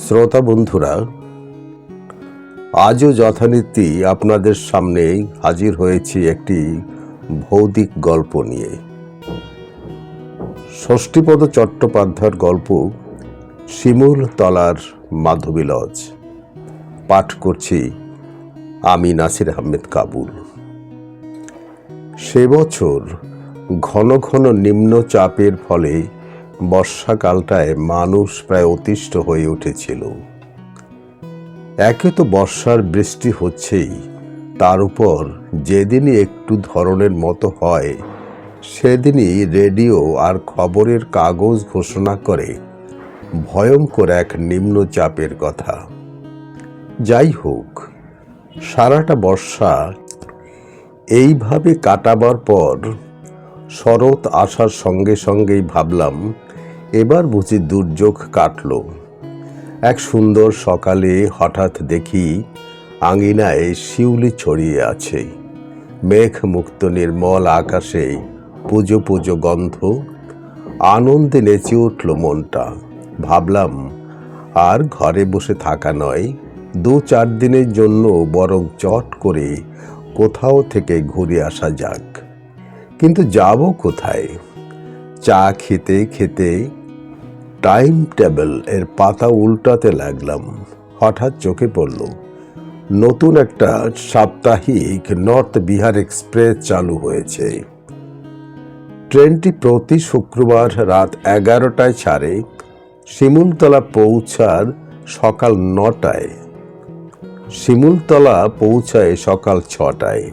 শ্রোতা বন্ধুরা, আজও যথারীতি আপনাদের সামনে হাজির হয়েছি একটি ভৌতিক গল্প নিয়ে। ষষ্ঠীপদ চট্টোপাধ্যায়ের গল্প শিমুল তলার মাধবী লজ। পাঠ করছি আমি নাসির আহমেদ কাবুল। সে বছর ঘন ঘন নিম্নচাপের ফলে বর্ষাকালটায় মানুষ প্রায় অতিষ্ঠ হয়ে উঠেছিল। একে তো বর্ষার বৃষ্টি হচ্ছেই, তার উপর যেদিনই একটু ধরনের মতো হয় সেদিনই রেডিও আর খবরের কাগজ ঘোষণা করে ভয়ঙ্কর এক নিম্নচাপের কথা। যাই হোক, সারাটা বর্ষা এইভাবে কাটাবার পর শরৎ আসার সঙ্গে সঙ্গেই ভাবলাম, এবার বুঝি দুর্যোগ কাটল। এক সুন্দর সকালে হঠাৎ দেখি আঙিনায় শিউলি ছড়িয়ে আছে, মেঘমুক্ত নির্মল আকাশে পুজো পুজো গন্ধ। আনন্দে নেচে উঠল মনটা। ভাবলাম, আর ঘরে বসে থাকা নয়, 2-4 দিনের জন্য বরং চট করে কোথাও থেকে ঘুরে আসা যাক। কিন্তু যাব কোথায়? চা খেতে খেতে টাইম টেবিল এর পাতা উল্টাতে লাগলাম। হঠাৎ চোখে পড়ল নতুন একটা সাপ্তাহিক নর্থ বিহার এক্সপ্রেস চালু হয়েছে। ট্রেনটি প্রতি শুক্রবার রাত 11টায় ছাড়ে, শিমুলতলা পৌঁছার সকাল 9টায়। শিমুলতলা পৌঁছায় সকাল 6টায়।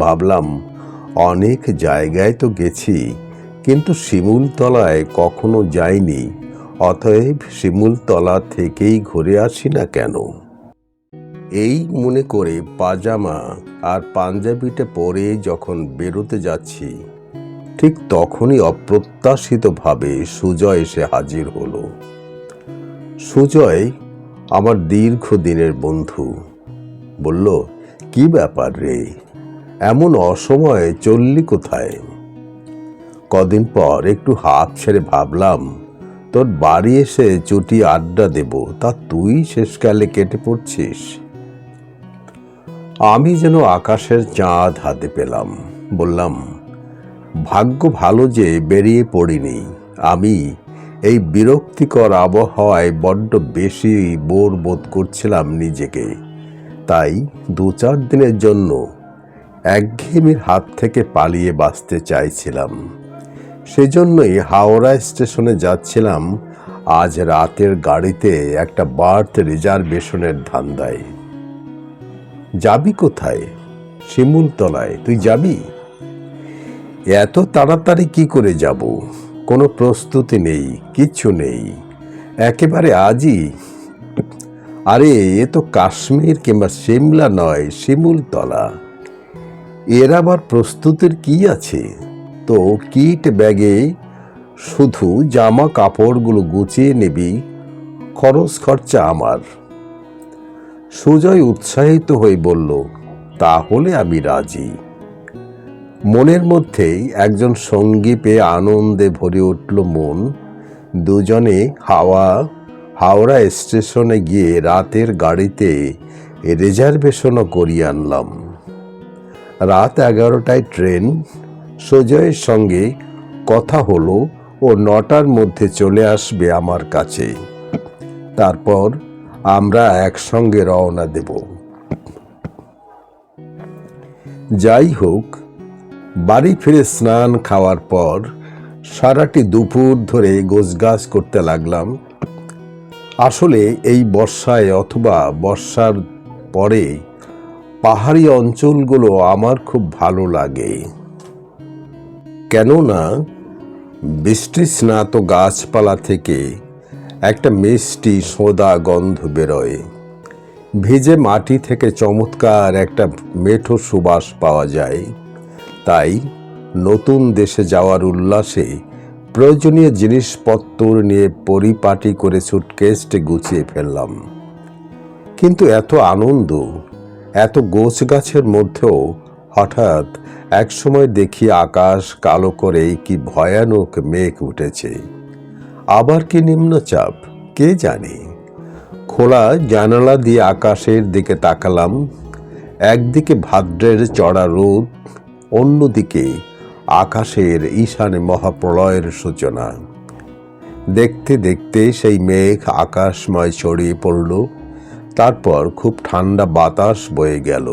ভাবলাম, অনেক জায়গায় তো গেছি, কিন্তু শিমুলতলায় কখনো যাইনি, অতএব শিমুলতলা থেকেই ঘুরে আসি না কেন। এই মনে করে পাজামা আর পাঞ্জাবিটা পরে যখন বেরোতে যাচ্ছি, ঠিক তখনই অপ্রত্যাশিতভাবে সুজয় এসে হাজির হলো। সুজয় আমার দীর্ঘদিনের বন্ধু। বলল, কি ব্যাপার রে, এমন অসময়ে চললি কোথায়? কদিন পর একটু হাঁপ ছেড়ে ভাবলাম, তোর বাড়ি এসে চুটি আড্ডা দেব, তা তুই শেষকালে কেটে পড়ছিস। আমি যেন আকাশের চাঁদ হাতে পেলাম। বললাম, ভাগ্য ভালো যে বেরিয়ে পড়িনি। আমি এই বিরক্তিকর আবহাওয়ায় বড্ড বেশি বোর বোধ করছিলাম নিজেকে, তাই 2-4 দিনের জন্য একঘেয়েমির হাত থেকে পালিয়ে বাঁচতে চাইছিলাম। সেজন্যই হাওড়া স্টেশনে যাচ্ছিলাম আজ রাতের গাড়িতে একটা বার্থ রিজার্ভেশনের ধান্দায়। যাবি কোথায়? শিমুলতলায়। তুই যাবি? এত তাড়াতাড়ি কি করে যাব? কোনো প্রস্তুতি নেই, কিচ্ছু নেই, একেবারে আজই। আরে, এ তো কাশ্মীর কিংবা সিমলা নয়, শিমুলতলা। এর আবার প্রস্তুতির কি আছে? তো কিট ব্যাগে শুধু জামা কাপড়গুলো গুছিয়ে নিবি, খরচ খরচা আমার। সুজয় উৎসাহিত হয়ে বলল, তাহলে আমি রাজি। মনের মধ্যেই একজন সঙ্গী পেয়ে আনন্দে ভরে উঠল মন। দুজনে হাওড়া স্টেশনে গিয়ে রাতের গাড়িতে রিজার্ভেশনও করিয়ে আনলাম। রাত 11টায় ট্রেন। সুজয়ের সঙ্গে কথা হলো, ও 9টার মধ্যে চলে আসবে আমার কাছে। তারপর আমরা একসঙ্গে রওনা দেব। যাই হোক, বাড়ি ফিরে স্নান খাওয়ার পর সারাটি দুপুর ধরে গোছগাছ করতে লাগলাম। আসলে এই বর্ষায় অথবা বর্ষার পরে পাহাড়ি অঞ্চলগুলো আমার খুব ভালো লাগে। কেননা বৃষ্টি স্নাত গাছপালা থেকে একটা মিষ্টি সোঁদা গন্ধ বেরোয়। ভিজে মাটি থেকে চমৎকার একটা মেঠো সুবাস পাওয়া যায়। তাই নতুন দেশে যাওয়ার উল্লাসে প্রয়োজনীয় জিনিসপত্র নিয়ে পরিপাটি করে সুটকেসটি গুছিয়ে ফেললাম। কিন্তু এত আনন্দ, এত গোছগাছের মধ্যেও হঠাৎ একসময় দেখি আকাশ কালো করে কি ভয়ানক মেঘ উঠেছে। আবার কি নিম্নচাপ, কে জানে। খোলা জানালা দিয়ে আকাশের দিকে তাকালাম। একদিকে ভাদ্রের চড়া রোদ, অন্যদিকে আকাশের ঈশানে মহাপ্রলয়ের সূচনা। দেখতে দেখতে সেই মেঘ আকাশময় ছড়িয়ে পড়ল। তারপর খুব ঠান্ডা বাতাস বয়ে গেল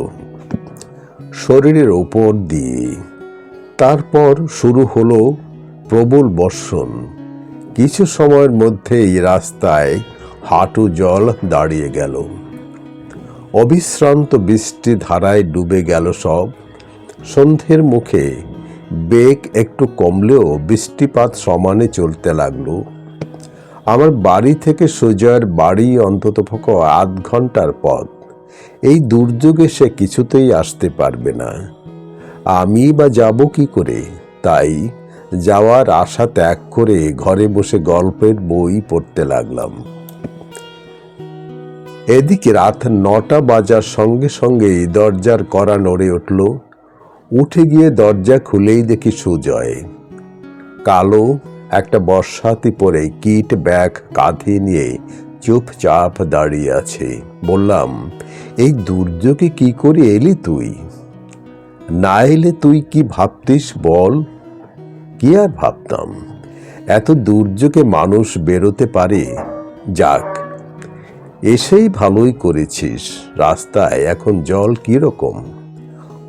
শরীরের ওপর দিয়ে। তারপর শুরু হলো প্রবল বর্ষণ। কিছু সময়ের মধ্যেই রাস্তায় হাঁটু জল দাঁড়িয়ে গেল। অবিশ্রান্ত বৃষ্টি ধারায় ডুবে গেল সব। সন্ধ্যের মুখে বেগ একটু কমলেও বৃষ্টিপাত সমানে চলতে লাগলো। আমার বাড়ি থেকে সুজয়ের বাড়ি অন্ততপক্ষে আধ ঘন্টার পথ। এই দুর্যোগে সে কিছুতেই আসতে পারবে না। আমি বা যাব কি করে? তাই যাওয়ার আশা ত্যাগ করে ঘরে বসে গল্পের বই পড়তে লাগলাম। এদিকে রাত 9টা বাজার সঙ্গে সঙ্গেই দরজার কড়া নড়ে উঠল। উঠে গিয়ে দরজা খুলেই দেখি সুজয় কালো একটা বর্ষাতি পরে কিট ব্যাগ কাঁধে নিয়ে চুপচাপ দাঁড়িয়ে আছে। বললাম, এই দুর্যোগে কি করে এলি তুই? না এলে তুই কি ভাবতিস বল? কি আর ভাবতাম, এত দুর্যোগে মানুষ বেরোতে পারে। যাক, এসেই ভালোই করেছিস। রাস্তায় এখন জল কিরকম?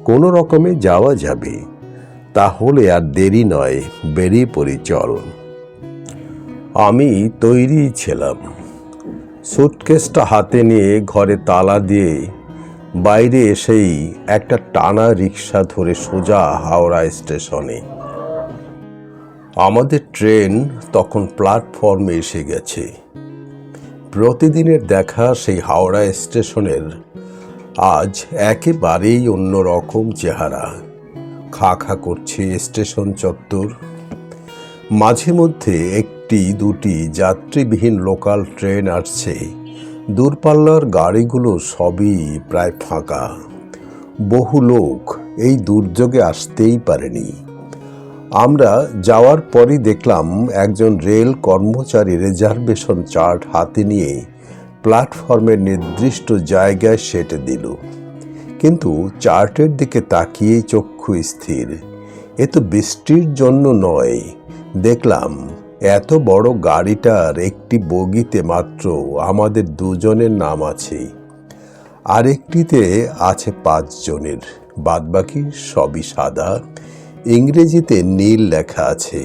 কোনো রকমে যাওয়া যাবে। তাহলে আর দেরি নয়, বেরিয়ে পড়ি চল। আমি তৈরি ছিলাম। সুটকেসটা হাতে নিয়ে ঘরে তালা দিয়ে বাইরে এসেই একটা টানা রিক্সা ধরে সোজা হাওড়া স্টেশনে। আমাদের ট্রেন তখন প্ল্যাটফর্মে এসে গেছে। প্রতিদিনের দেখা সেই হাওড়া স্টেশনের আজ একেবারেই অন্যরকম চেহারা। খা খা করছে স্টেশন চত্বর। মাঝে মধ্যে একটি দুটি যাত্রীবিহীন লোকাল ট্রেন আসছে। দূরপাল্লার গাড়িগুলো সবই প্রায় ফাঁকা। বহু লোক এই দুর্যোগে আসতেই পারেনি। আমরা যাওয়ার পরই দেখলাম একজন রেল কর্মচারী রিজার্ভেশন চার্ট হাতে নিয়ে প্ল্যাটফর্মের নির্দিষ্ট জায়গায় সেটে দিল। কিন্তু চার্টের দিকে তাকিয়েই চক্ষু স্থির। এ তো বৃষ্টির জন্য নয়। দেখলাম এত বড় গাড়িটার একটি বগিতে মাত্র আমাদের দুজনের নাম আছে, আরেকটিতে আছে 5 জনের। বাদবাকি সবই সাদা, ইংরেজিতে নীল লেখা আছে।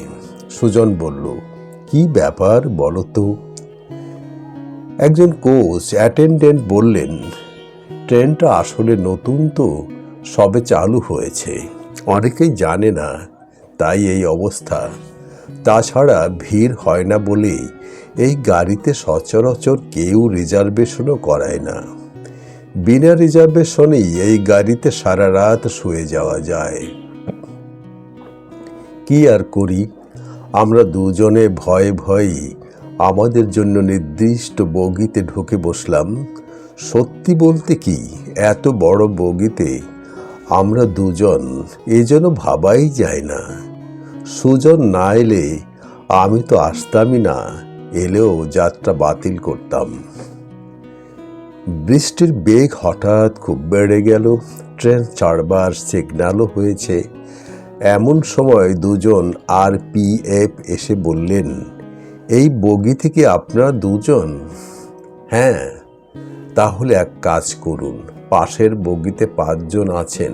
সুজন বলল, কি ব্যাপার বলো তো? একজন কোচ অ্যাটেন্ডেন্ট বললেন, ট্রেনটা আসলে নতুন তো, সবে চালু হয়েছে, অনেকেই জানে না, তাই এই অবস্থা। তাছাড়া ভিড় হয় না বলেই এই গাড়িতে সচরাচর কেউ রিজার্ভেশনও করায় না। বিনা রিজার্ভেশনেই এই গাড়িতে সারা রাত শুয়ে যাওয়া যায়। কি আর করি, আমরা দুজনে ভয়ে ভয়ে আমাদের জন্য নির্দিষ্ট বগিতে ঢুকে বসলাম। সত্যি বলতে কি, এত বড় বগিতে আমরা দুজন, এ যেন ভাবাই যায় না। সুজন না এলে আমি তো আসতামই না, এলেও যাত্রা বাতিল করতাম। বৃষ্টির বেগ হঠাৎ খুব বেড়ে গেল। ট্রেন ছাড়বার সিগন্যালও হয়েছে। এমন সময় দুজন RPF এসে বললেন, এই বগি থেকে আপনারা দুজন? হ্যাঁ। তাহলে এক কাজ করুন, পাশের বগিতে 5 জন আছেন,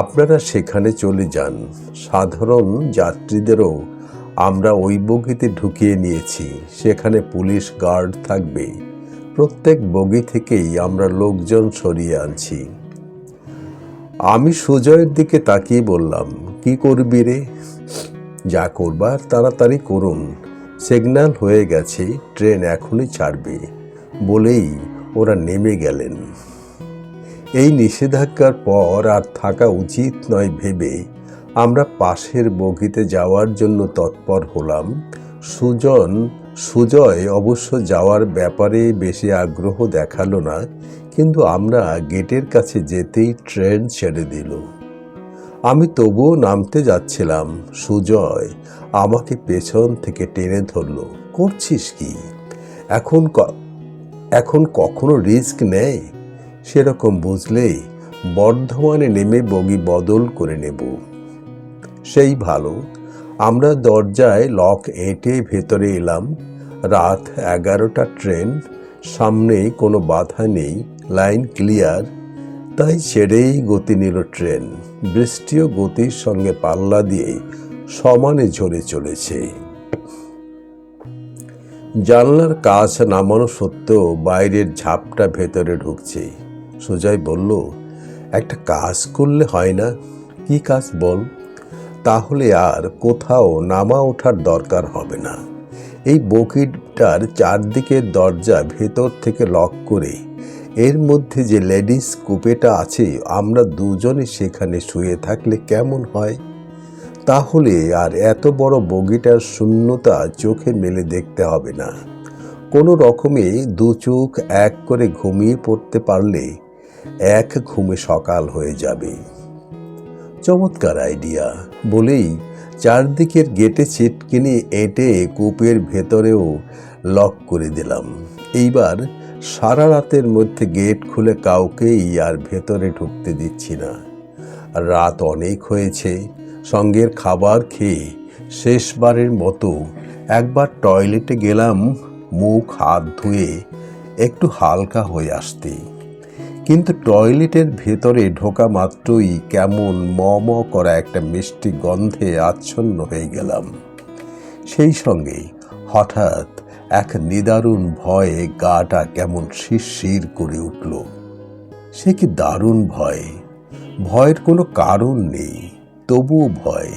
আপনারা সেখানে চলে যান। সাধারণ যাত্রীদেরও আমরা ওই বগিতে ঢুকিয়ে নিয়েছি, সেখানে পুলিশ গার্ড থাকবে। প্রত্যেক বগি থেকেই আমরা লোকজন সরিয়ে আনছি। আমি সুজয়ের দিকে তাকিয়ে বললাম, কি করবি রে? যা করবার তাড়াতাড়ি করুন, সিগন্যাল হয়ে গেছে, ট্রেন এখনই ছাড়বে। বলেই ওরা নেমে গেলেন। এই নিষেধাজ্ঞার পর আর থাকা উচিত নয় ভেবে আমরা পাশের বগিতে যাওয়ার জন্য তৎপর হলাম। সুজয় অবশ্য যাওয়ার ব্যাপারে বেশি আগ্রহ দেখালো না, কিন্তু আমরা গেটের কাছে যেতেই ট্রেন ছেড়ে দিল। আমি তবুও নামতে যাচ্ছিলাম। সুজয় আমাকে পেছন থেকে টেনে ধরল, করছিস কি? এখন কখনো রিস্ক নেয়, সেরকম বুঝলে বর্ধমানে নেমে বগি বদল করে নেব। সেই ভালো। আমরা দরজায় লক এঁটে ভেতরে এলাম। রাত 11টা ট্রেন, সামনে কোনো বাধা নেই, লাইন ক্লিয়ার। তাই ছেড়েই গতি নিল ট্রেন। বৃষ্টিও গতির সঙ্গে পাল্লা দিয়ে সমানে ঝরে চলেছে। জানলার কাচ নামানো সত্ত্বেও বাইরের ঝাপটা ভেতরে ঢুকছে। সুজয় বলল, একটা কাজ করলে হয় না? কি কাজ বল? তাহলে আর কোথাও নামা ওঠার দরকার হবে না। এই বগিটার চারদিকের দরজা ভেতর থেকে লক করে এর মধ্যে যে লেডিস কুপেটা আছে, আমরা দুজনে সেখানে শুয়ে থাকলে কেমন হয়? তাহলে আর এত বড় বগিটার শূন্যতা চোখে মেলে দেখতে হবে না। কোনো রকমে দু চোখ এক করে ঘুমিয়ে পড়তে পারলে এক ঘুমে সকাল হয়ে যাবে। চমৎকার আইডিয়া বলেই চারদিকের গেটে ছিটকিনি এঁটে কূপের ভেতরেও লক করে দিলাম। এইবার সারা রাতের মধ্যে গেট খুলে কাউকেই আর ভেতরে ঢুকতে দিচ্ছি না। রাত অনেক হয়েছে। সঙ্গের খাবার খেয়ে শেষবারের মতো একবার টয়লেটে গেলাম মুখ হাত ধুয়ে একটু হালকা হয়ে আসতে। কিন্তু টয়লেটের ভেতরে ঢোকা মাত্রই কেমন ম করা একটা মিষ্টি গন্ধে আচ্ছন্ন হয়ে গেলাম। সেই সঙ্গে হঠাৎ এক নিদারুণ ভয়ে গাটা কেমন শিরশির করে উঠল। সে কি দারুণ ভয়! ভয়ের কোনো কারণ নেই, তবুও ভয়।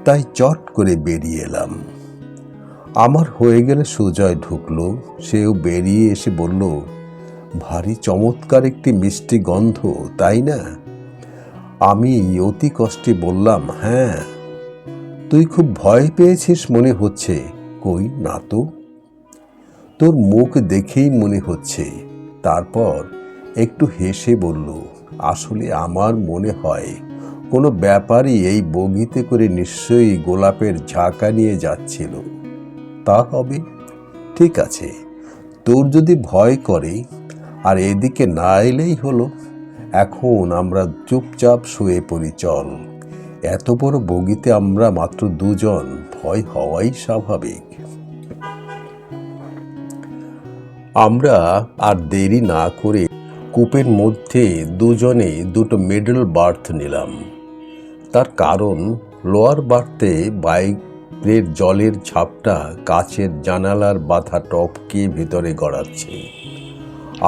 তাই চট করে বেরিয়ে এলাম। আমার হয়ে গেলে সুজয় ঢুকলো। সেও বেরিয়ে এসে বলল, ভারী চমৎকার একটি মিষ্টি গন্ধ, তাই না? আমি অতি কষ্টে বললাম, হ্যাঁ। তুই খুব ভয় পেয়েছিস মনে হচ্ছে। কই না তো, তোর মুখ দেখেই মনে হচ্ছে। তারপর একটু হেসে বলল, আসলে আমার মনে হয় কোনো ব্যাপারই এই বগিতে করে নিশ্চয়ই গোলাপের ঝাঁকা নিয়ে যাচ্ছিল। তা হবে। ঠিক আছে, তোর যদি ভয় করে আর এদিকে না এলেই হলো। এখন আমরা চুপচাপ শুয়ে পড়ি, চল। এত বড় বগিতে আমরা মাত্র দুজন, ভয় হওয়াই স্বাভাবিক। আমরা আর দেরি না করে কূপের মধ্যে দুজনে দুটো মিডল বার্থ নিলাম। তার কারণ, লোয়ার বার্থে বাইরের জলের ঝাপটা কাচের জানালার বাধা টপকে ভিতরে গড়াচ্ছে।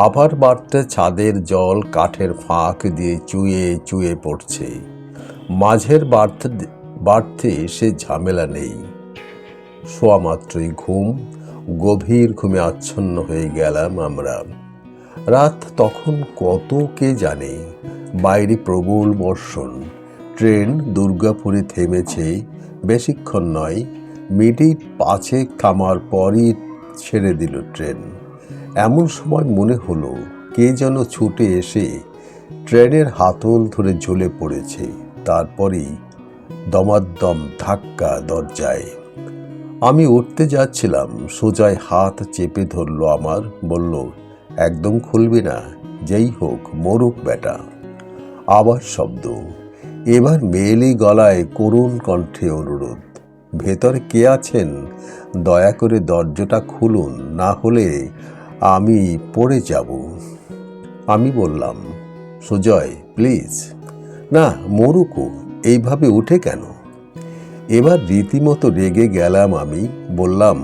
আবার বার্থে ছাদের জল কাঠের ফাঁক দিয়ে চুয়ে চুয়ে পড়ছে। মাঝের বার্থে সে ঝামেলা নেই। শোয়া মাত্রই ঘুম। গভীর ঘুমে আচ্ছন্ন হয়ে গেলাম আমরা। রাত তখন কত কে জানে। বাইরে প্রবল বর্ষণ। ট্রেন দুর্গাপুরে থেমেছে। বেশিক্ষণ নয়, মিনিট 5 থামার পরই ছেড়ে দিল ট্রেন। এমন সময় মনে হলো কে যেন ছুটে এসে ট্রেনের হাতল ধরে ঝুলে পড়েছে। তারপরেই দমাদ্দম ধাক্কা দরজায়। আমি উঠতে যাচ্ছিলাম, সুজয় হাত চেপে ধরল আমার, বলল, একদম খুলবি না, যেই হোক মরুক বেটা। আবার শব্দ। এবার মেয়েলি গলায় করুণ কণ্ঠে অনুরোধ, ভেতরে কে আছেন? দয়া করে দরজাটা খুলুন, না হলে আমি পড়ে যাব। আমি বললাম, সুজয় প্লিজ। না, মরুকও, এইভাবে উঠে কেন? এবার রীতিমতো রেগে গেলাম আমি। বললাম,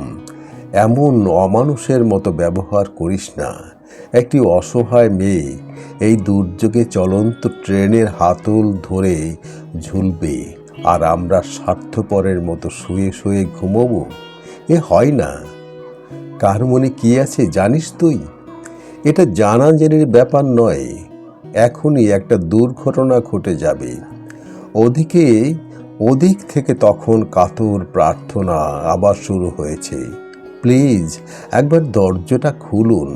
এমন অমানুষের মতো ব্যবহার করিস না। একটি অসহায় মেয়ে এই দুর্যোগে চলন্ত ট্রেনের হাতল ধরে ঝুলবে, আর আমরা স্বার্থপরের মতো শুয়ে শুয়ে ঘুমোবো? এ হয় না। কার মনে কি আছে জানিস তুই? এটা জানাজানির ব্যাপার নয়। এখনই একটা দুর্ঘটনা ঘটে যাবে। ওদিক থেকে তখন কাতর প্রার্থনা আবার শুরু হয়েছে, প্লিজ একবার দরজাটা খুলুন,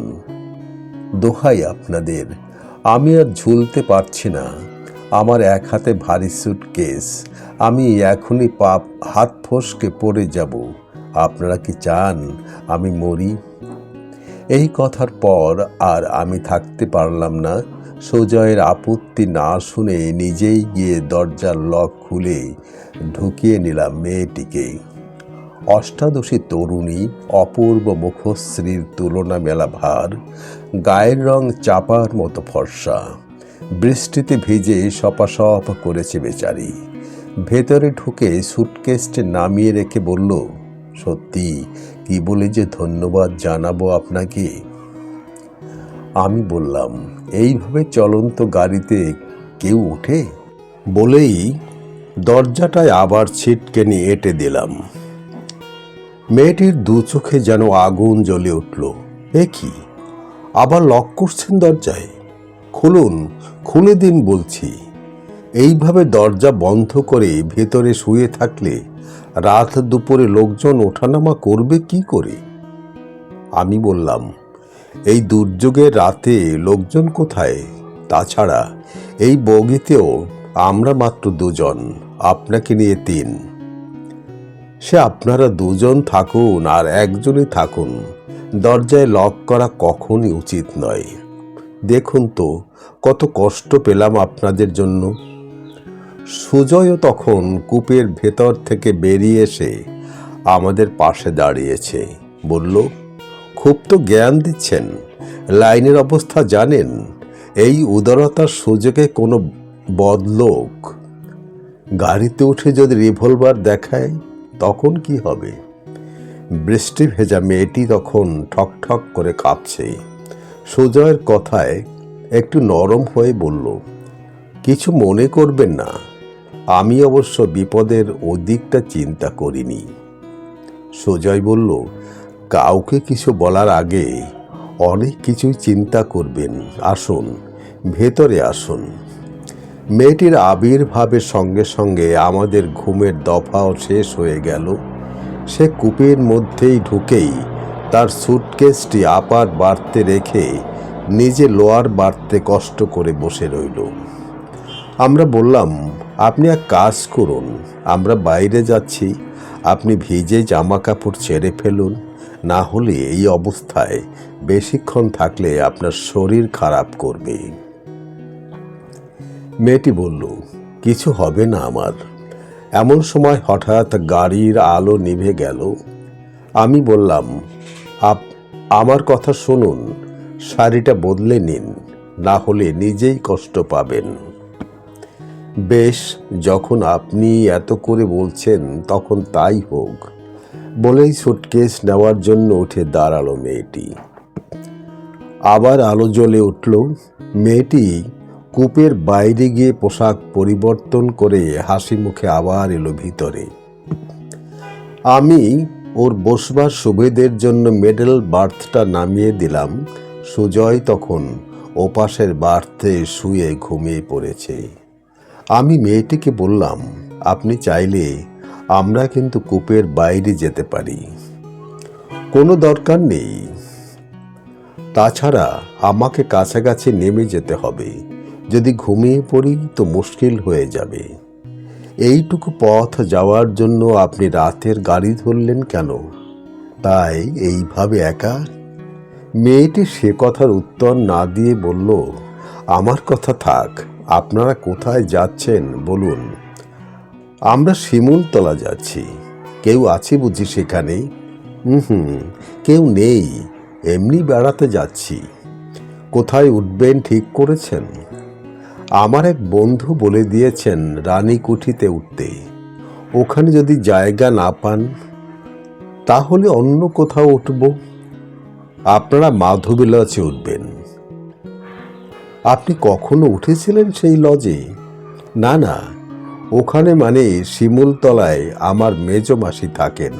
দোহাই আপনাদের। আমি আর ঝুলতে পারছি না। আমার এক হাতে ভারী সুটকেস। আমি এখনই হাত ফসকে পড়ে যাব। আপনারা কি চান আমি মরি? এই কথার পর আর আমি থাকতে পারলাম না। সুজয়ের আপত্তি না শুনে নিজেই গিয়ে দরজার লক খুলে ঢুকিয়ে নিলাম মেয়েটিকে। অষ্টাদশী তরুণী, অপূর্ব মুখশ্রীর তুলনা মেলা ভার, গায়ের রং চাপার মতো ফর্সা, বৃষ্টিতে ভিজে সপাসপ করেছে বেচারি। ভেতরে ঢুকে সুটকেসটি নামিয়ে রেখে বলল, সত্যি কি বলে যে ধন্যবাদ জানাবো আপনাকে। আমি বললাম, এইভাবে চলন্ত গাড়িতে কেউ ওঠে? বলেই দরজাটায় আবার ছিটকে নিয়ে এঁটে দিলাম। মেয়েটির দু চোখে যেন আগুন জ্বলে উঠল। এ কি, আবার লক করছেন দরজায়? খুলুন, খুলে দিন বলছি। এইভাবে দরজা বন্ধ করে ভেতরে শুয়ে থাকলে রাত দুপুরে লোকজন ওঠানামা করবে কি করে? আমি বললাম, এই দুর্যোগের রাতে লোকজন কোথায়? তাছাড়া এই বগিতেও আমরা মাত্র দুজন, আপনাকে নিয়ে তিন। সে আপনারা দুজন থাকুন আর একজনই থাকুন, দরজায় লক করা কখনই উচিত নয়। দেখুন তো কত কষ্ট পেলাম আপনাদের জন্য। সুজয়ও তখন কূপের ভেতর থেকে বেরিয়ে এসে আমাদের পাশে দাঁড়িয়েছে। বলল, খুব তো জ্ঞান দিচ্ছেন, লাইনের অবস্থা জানেন। এই উদারতার সুযোগে কোনো বদলোক গাড়িতে উঠে যদি রিভলভার দেখায় তখন কি হবে? বৃষ্টি ভেজা মেয়েটি তখন ঠক ঠক করে কাঁপছে। সুজয়ের কথায় একটু নরম হয়ে বলল, কিছু মনে করবেন না, আমি অবশ্য বিপদের ওদিকটা চিন্তা করিনি। সুজয় বলল, কাউকে কিছু বলার আগে অনেক কিছুই চিন্তা করবেন। আসুন, ভেতরে আসুন। মেয়েটির আবির্ভাবের সঙ্গে সঙ্গে আমাদের ঘুমের দফাও শেষ হয়ে গেল। সে কূপের মধ্যেই ঢুকেই তার সুটকেসটি আপার বাড়তে রেখে নিজে লোয়ার বাড়তে কষ্ট করে বসে রইল। আমরা বললাম, আপনি এক কাজ করুন, আমরা বাইরে যাচ্ছি, আপনি ভিজে জামা কাপড় ছেড়ে ফেলুন, না হলে এই অবস্থায় বেশিক্ষণ থাকলে আপনার শরীর খারাপ করবে। মেয়েটি বলল, কিছু হবে না আমার। এমন সময় হঠাৎ গাড়ির আলো নিভে গেল। আমি বললাম, আমার কথা শুনুন, শাড়িটা বদলে নিন, না হলে নিজেই কষ্ট পাবেন। বেশ, যখন আপনি এত করে বলছেন তখন তাই হোক, বলেই সুটকেস নেওয়ার জন্য উঠে দাঁড়ালো মেয়েটি। আবার আলো জ্বলে উঠল। মেয়েটি কূপের বাইরে গিয়ে পোশাক পরিবর্তন করে হাসি মুখে আবার এলো ভিতরে। আমি ওর বসবার সুবিধের জন্য মিডল বার্থটা নামিয়ে দিলাম। সুজয় তখন ওপাশের বার্থে শুয়ে ঘুমিয়ে পড়েছে। আমি মেয়েটিকে বললাম, আপনি চাইলে আমরা কিন্তু কূপের বাইরে যেতে পারি, কোনো দরকার নেই। তাছাড়া আমাকে কাছাকাছি নেমে যেতে হবে, যদি ঘুমিয়ে পড়ি তো মুশকিল হয়ে যাবে। এইটুকু পথ যাওয়ার জন্য আপনি রাতের গাড়ি ধরলেন কেন? তাই এইভাবে একা? মেয়েটি সে কথার উত্তর না দিয়ে বলল, আমার কথা থাক, আপনারা কোথায় যাচ্ছেন বলুন। আমরা শিমুলতলা যাচ্ছি। কেউ আছে বুঝি সেখানে? কেউ নেই, এমনি বেড়াতে যাচ্ছি। কোথায় উঠবেন ঠিক করেছেন? আমার এক বন্ধু বলে দিয়েছেন রানীকুঠিতে উঠতে। ওখানে যদি জায়গা না পান তাহলে অন্য কোথাও উঠব। আপনারা মাধবী লজে উঠবেন। আপনি কখনো উঠেছিলেন সেই লজে? না না, ওখানে মানে শিমুলতলায় আমার মেজ মাসি থাকেন।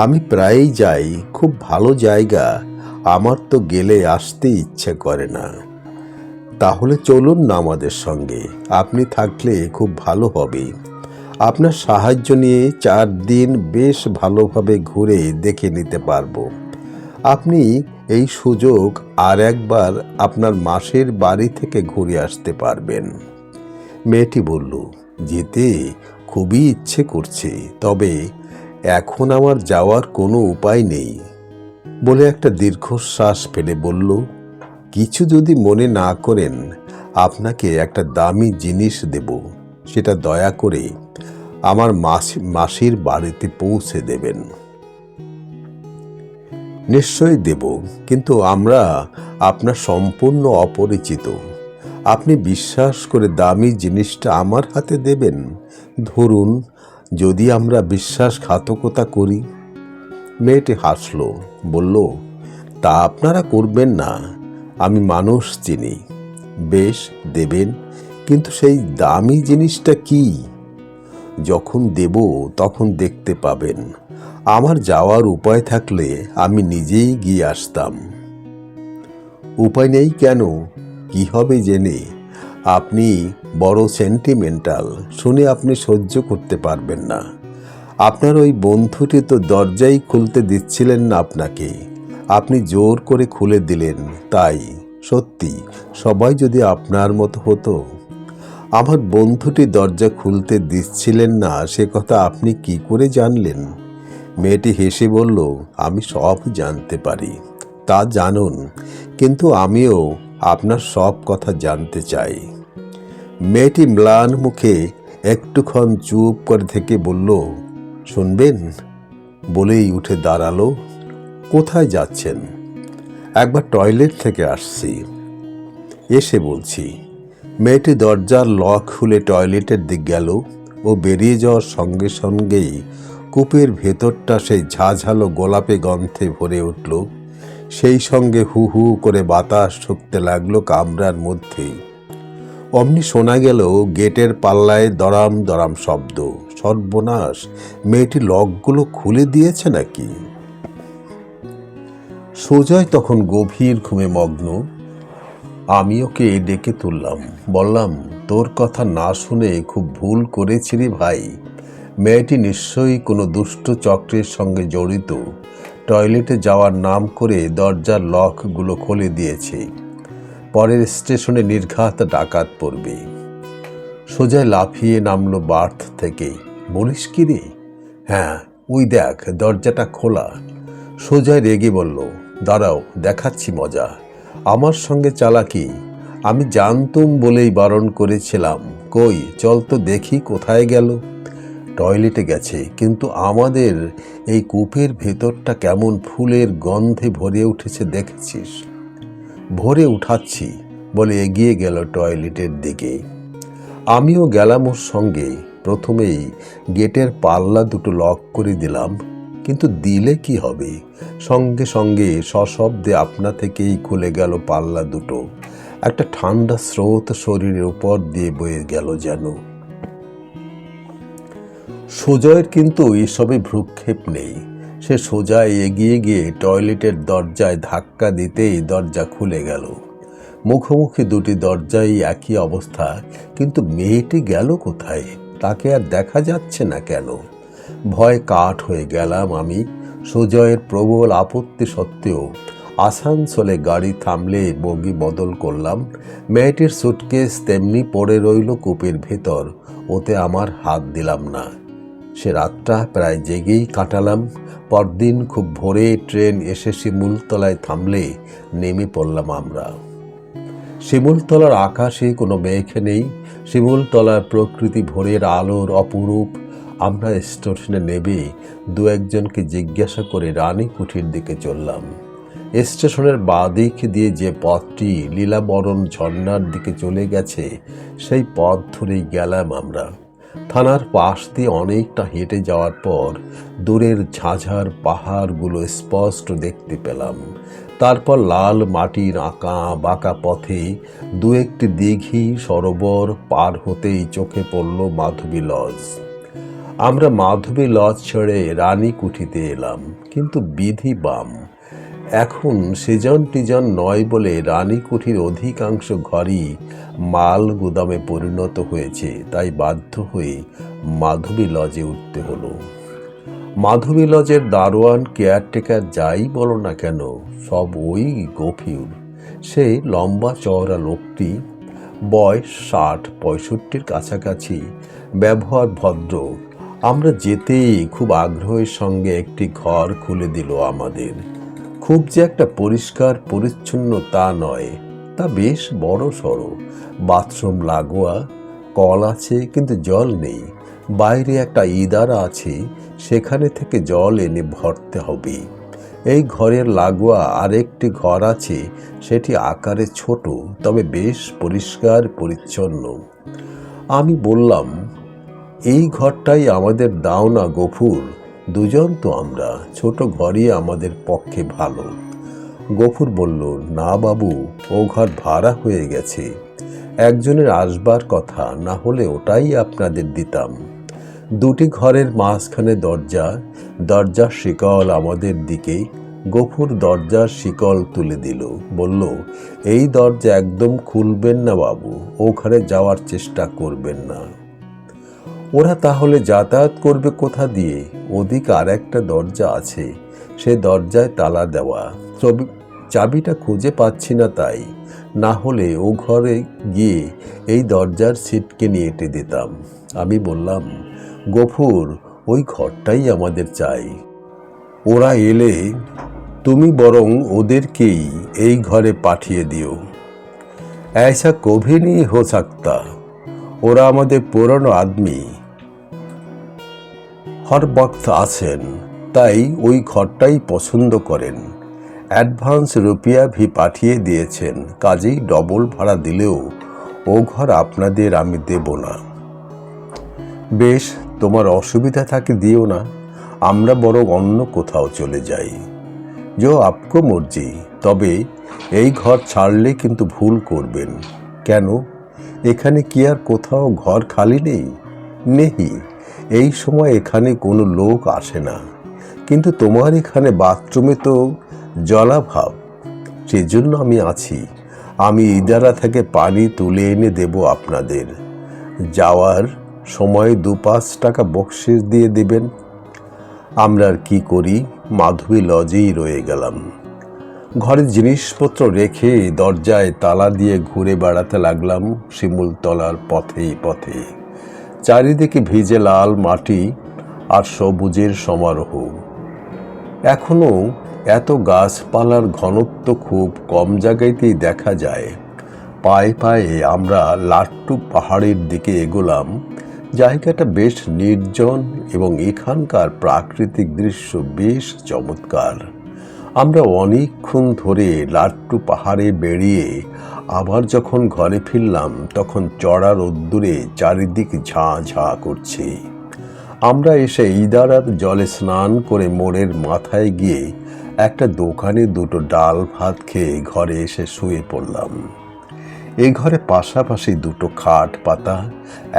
আমি প্রায়ই যাই, খুব ভালো জায়গা। আমার তো গেলে আসতে ইচ্ছে করে না। তাহলে চলুন না আমাদের সঙ্গে, আপনি থাকলে খুব ভালো হবে। আপনার সাহায্য নিয়ে 4 দিন বেশ ভালোভাবে ঘুরে দেখে নিতে পারবো। আপনি এই সুযোগ আর একবার আপনার মাসির বাড়ি থেকে ঘুরে আসতে পারবেন। মেয়েটি বলল, যেতে খুবই ইচ্ছে করছে, তবে এখন আমার যাওয়ার কোনো উপায় নেই। বলে একটা দীর্ঘশ্বাস ফেলে বলল, কিছু যদি মনে না করেন, আপনাকে একটা দামি জিনিস দেব, সেটা দয়া করে আমার মাসির বাড়িতে পৌঁছে দেবেন। নিশ্চয়ই দেব, কিন্তু আমরা আপনার সম্পূর্ণ অপরিচিত। আপনি বিশ্বাস করে দামি জিনিসটা আমার হাতে দেবেন? ধরুন, যদি আমরা বিশ্বাসঘাতকতা করি। মেয়েটি হাসল, বলল, তা আপনারা করবেন না, আমি মানুষ চিনি। বেশ, দেবেন, কিন্তু সেই দামি জিনিসটা কি? যখন দেব তখন দেখতে পাবেন। আমার যাওয়ার উপায় থাকলে আমি নিজেই গিয়ে আসতাম। উপায় নেই কেন? কি হবে জেনে? আপনি বড় সেন্টিমেন্টাল, শুনে আপনি সহ্য করতে পারবেন না। আপনার ওই বন্ধুটি তো দরজাই খুলতে দিচ্ছিলেন না আপনাকে, আপনি জোর করে খুলে দিলেন। তাই সত্যি, সবাই যদি আপনার মতো হতো। আমার বন্ধুটি দরজা খুলতে দিচ্ছিলেন না সে কথা আপনি কি করে জানলেন? মেয়েটি হেসে বলল, আমি সব জানতে পারি। তা জানুন, কিন্তু আমিও আপনার সব কথা জানতে চাই। মেয়েটি ম্লান মুখে একটুক্ষণ চুপ করে থেকে বলল, শুনবেন? বলেই উঠে দাঁড়ালো। কোথায় যাচ্ছেন? একবার টয়লেট থেকে আসছি, এসে বলছি। মেয়েটি দরজার লক খুলে টয়লেটের দিক গেল। ও বেরিয়ে যাওয়ার সঙ্গে সঙ্গেই কূপের ভেতরটা সেই ঝাঝালো গোলাপে গন্ধে ভরে উঠল। সেই সঙ্গে হু হু করে বাতাস ঢুকতে লাগলো কামরার মধ্যে। অমনি শোনা গেল গেটের পাল্লায় দড়াম দড়াম শব্দ। সর্বনাশ, মেয়েটি লকগুলো খুলে দিয়েছে নাকি? সুজয় তখন গভীর ঘুমে মগ্ন। আমি ওকে ডেকে তুললাম, বললাম, তোর কথা না শুনে খুব ভুল করেছি রে ভাই। মেয়েটি নিশ্চয়ই কোনো দুষ্ট চক্রের সঙ্গে জড়িত। টয়লেটে যাওয়ার নাম করে দরজার লকগুলো খুলে দিয়েছে। পরের স্টেশনে নির্ঘাত ডাকাত পড়বে। সোজায় লাফিয়ে নামলো বার্থ থেকে। বলিস কি রে? হ্যাঁ, ওই দেখ, দরজাটা খোলা। সোজায় রেগে বলল, দাঁড়াও, দেখাচ্ছি মজা। আমার সঙ্গে চালাকি? আমি জানতুম বলেই বারণ করেছিলাম। কই, চল তো দেখি কোথায় গেল। টয়লেটে গেছে, কিন্তু আমাদের এই কূপের ভেতরটা কেমন ফুলের গন্ধে ভরে উঠেছে দেখেছিস? ভরে উঠাচ্ছি বলে এগিয়ে গেল টয়লেটের দিকে। আমিও গেলাম ওর সঙ্গে। প্রথমেই গেটের পাল্লা দুটো লক করে দিলাম, কিন্তু দিলে কি হবে? সঙ্গে সঙ্গে সশব্দে আপনা থেকেই খুলে গেল পাল্লা দুটো। একটা ঠান্ডা স্রোত শরীরের উপর দিয়ে বয়ে গেল যেন। সুজয়ের কিন্তু এসবে ভ্রুক্ষেপ নেই। সে সোজা এগিয়ে গিয়ে টয়লেটের দরজায় ধাক্কা দিতেই দরজা খুলে গেল। মুখোমুখি দুটি দরজাই একই অবস্থা, কিন্তু মেয়েটি গেল কোথায়? তাকে আর দেখা যাচ্ছে না কেন? ভয় কাঠ হয়ে গেলাম আমি। সুজয়ের প্রবল আপত্তি সত্ত্বেও আসানসোলে গাড়ি থামলে বগি বদল করলাম। মেয়েটির সুটকেস তেমনি পড়ে রইল কূপের ভেতর, ওতে আমার হাত দিলাম না। সে রাতটা প্রায় জেগেই কাটালাম। পরদিন খুব ভোরে ট্রেন এসে শিমুলতলায় থামলে নেমে পড়লাম আমরা। শিমুলতলার আকাশে কোনো মেঘ নেই। শিমুলতলার প্রকৃতি ভোরের আলোর অপরূপ। আমরা স্টেশনে নেমে দু একজনকে জিজ্ঞাসা করে রানীকুঠির দিকে চললাম। স্টেশনের বাঁদিক দিয়ে যে পথটি লীলাবরণ ঝর্ণার দিকে চলে গেছে, সেই পথ ধরেই গেলাম আমরা। থানার পাশ দিয়ে অনেকটা হেঁটে যাওয়ার পর দূরের ঝাঝার পাহাড়গুলো স্পষ্ট দেখতে পেলাম। তারপর লাল মাটির আঁকা বাঁকা পথে দু একটি দিঘি সরোবর পার হতেই চোখে পড়ল মাধবী লজ। আমরা মাধবী লজ ছেড়ে রানীকুঠিতে এলাম, কিন্তু বিধি বাম। এখন সিজন টিজন নয় বলে রানীকুঠির অধিকাংশ ঘরই মাল গুদামে পরিণত হয়েছে, তাই বাধ্য হয়ে মাধবী লজে উঠতে হলো। মাধবী লজের দারোয়ান কেয়ারটেকার যাই বলো না কেন, সব ওই গফির। সে লম্বা চওড়া লোকটি, বয়স 60-65 কাছাকাছি, ব্যবহার ভদ্র। আমরা যেতেই খুব আগ্রহের সঙ্গে একটি ঘর খুলে দিল আমাদের। খুব যে একটা পরিষ্কার পরিচ্ছন্ন তা নয়, তা বেশ বড় সড়ো। বাথরুম লাগোয়া, কল আছে কিন্তু জল নেই। বাইরে একটা ইদারা আছে, সেখানে থেকে জল এনে ভরতে হবে। এই ঘরের লাগোয়া আরেকটি ঘর আছে, সেটি আকারে ছোট তবে বেশ পরিষ্কার পরিচ্ছন্ন। আমি বললাম, এই ঘরটাই আমাদের দাও না গফুর, দুজন তো আমরা, ছোট ঘরই আমাদের পক্ষে ভালো। গফুর বলল, না বাবু, ও ঘর ভাড়া হয়ে গেছে, একজনের আসবার কথা, না হলে ওটাই আপনাদের দিতাম। দুটি ঘরের মাঝখানে দরজা, দরজার শিকল আমাদের দিকে। গফুর দরজার শিকল তুলে দিল, বলল, এই দরজা একদম খুলবেন না বাবু, ওখানে যাওয়ার চেষ্টা করবেন না। ওরা তাহলে যাতায়াত করবে কোথা দিয়ে? ওদিকে আর একটা দরজা আছে, সে দরজায় তালা দেওয়া, চাবিটা খুঁজে পাচ্ছি না তাই, না হলে ও ঘরে গিয়ে এই দরজার ছিটকে নিয়ে এঁটে দিতাম। আমি বললাম, গফুর, ওই ঘরটাই আমাদের চাই। ওরা এলে তুমি বরং ওদেরকেই এই ঘরে পাঠিয়ে দিও। ऐसा कभी नहीं हो सकता, ওরা আমাদের পুরনো আদমি, হর বক্ত আছেন, তাই ওই ঘরটাই পছন্দ করেন। অ্যাডভান্স রুপিয়া ভি পাঠিয়ে দিয়েছেন, কাজেই ডবল ভাড়া দিলেও ও ঘর আপনাদের আমি দেব না। বেশ, তোমার অসুবিধা থাকে দিও না, আমরা বরং অন্য কোথাও চলে যাই। जो आपको মর্জি, তবে এই ঘর ছাড়লে কিন্তু ভুল করবেন। কেন? এখানে কি আর কোথাও ঘর খালি নেই? নেই, এই সময় এখানে কোনো লোক আসে না, কিন্তু তোমার এখানে বাথরুমে তো জলাভাব, সেজন্য আমি আছি। আমি ইদারা থেকে পানি তুলে এনে দেব আপনাদের। যাওয়ার সময় 2-5 টাকা বকশিশ দিয়ে দেবেন। আমরা আর কি করি, মাধবী লজেই রয়ে গেলাম। ঘরের জিনিসপত্র রেখে দরজায় তালা দিয়ে ঘুরে বেড়াতে লাগলাম শিমুলতলার পথে পথে। চারিদিকে ভিজে লাল মাটি আর সবুজের সমারোহ। এখনো এত গাছপালার ঘনত্ব খুব কম জায়গাতেই দেখা যায়। পায়ে পায়ে আমরা লাট্টু পাহাড়ের দিকে এগোলাম। জায়গাটা বেশ নির্জন এবং এখানকার প্রাকৃতিক দৃশ্য বেশ চমৎকার। আমরা অনেকক্ষণ ধরে লাট্টু পাহাড়ে বেরিয়ে আবার যখন ঘরে ফিরলাম, তখন চড়া রোদ্দুরে চারিদিক ঝাঁ ঝাঁ করছে। আমরা এসে ইদারার জলে স্নান করে মোড়ের মাথায় গিয়ে একটা দোকানে 2টো ডাল ভাত খেয়ে ঘরে এসে শুয়ে পড়লাম। এই ঘরে পাশাপাশি 2টো খাট পাতা,